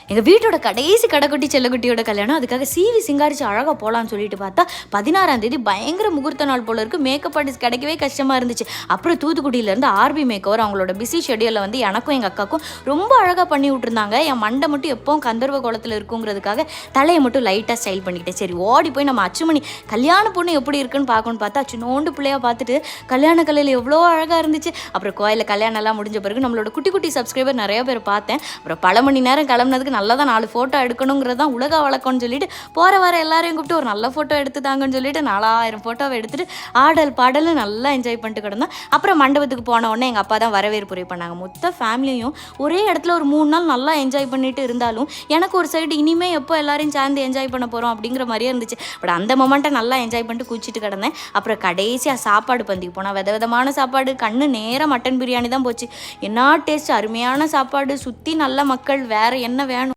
எங்கள் வீட்டோட கடைசி கடைக்குட்டி செல்லக்குட்டியோட கல்யாணம். அதுக்காக சீவி சிங்காரிச்சு அழகாக போகலான்னு சொல்லிட்டு பார்த்தா 16ஆம் தேதி பயங்கர முகூர்த்த நாள் போல இருக்குது. மேக்கப் ஆர்டிஸ்ட் கிடைக்கவே கஷ்டமாக இருந்துச்சு. அப்புறம் தூத்துக்குடியிலேருந்து ஆர்பி மேக்கவர் அவங்களோட பிஸி ஷெடியூலில் வந்து எனக்கும் எங்கள் அக்காவுக்கும் ரொம்ப அழகாக பண்ணி விட்டுருந்தாங்க. என் மண்டை மட்டும் எப்போவும் கந்தர்வ கோலத்தில் இருக்குங்கிறதுக்காக தலையை மட்டும் லைட்டாக ஸ்டைல் பண்ணிக்கிட்டேன். சரி ஓடி போய் நம்ம அச்சுமணி கல்யாண பொண்ணு எப்படி இருக்குன்னு பார்க்கணுன்னு பார்த்தா சின்னோண்டு பிள்ளையா பார்த்துட்டு கல்யாண கலையில் எவ்வளோ அழகாக இருந்துச்சு. அப்புறம் கோயிலில் கல்யாணம் எல்லாம் முடிஞ்ச பிறகு நம்மளோட குட்டி குட்டி சப்ஸ்கிரைபர் நிறைய பேர் பார்த்தேன். அப்புறம் பல மணி நேரம் கிளம்புனதுக்கு நல்லா தான் 4 ஃபோட்டோ எடுக்கணுங்கிறது தான் உலக வழக்கம்னு சொல்லிட்டு போகிற வர எல்லாரையும் கூப்பிட்டு ஒரு நல்ல ஃபோட்டோ எடுத்துதாங்கன்னு சொல்லிட்டு 4000 ஃபோட்டோவை எடுத்துகிட்டு ஆடல் பாடல் நல்லா என்ஜாய் பண்ணிட்டு கிடந்தோம். அப்புறம் மண்டபத்துக்கு போன உடனே எங்கள் அப்பா தான் வரவேற்புரை பண்ணாங்க. மொத்த ஃபேமிலியும் ஒரே இடத்துல ஒரு 3 நாள் நல்லா என்ஜாய் பண்ணிட்டு இருந்தாலும் எனக்கு ஒரு சைடு இனிமேல் எப்போ எல்லாரையும் சேர்ந்து என்ஜாய் பண்ண போகிறோம் அப்படிங்கிற மாதிரியே இருந்துச்சு. பட் அந்த மொமெண்ட்டை நல்லா என்ஜாய் பண்ணிட்டு குச்சிட்டு கிடந்தேன். அப்புறம் கடைசியாக சாப்பாடு பந்திக்கு போனால் விதவிதமான சாப்பாடு. கண்ணு நேராக மட்டன் பிரியாணி தான் போச்சு. என்ன டேஸ்ட், அருமையான சாப்பாடு, சுற்றி நல்ல மக்கள், வேறு என்ன வேணும்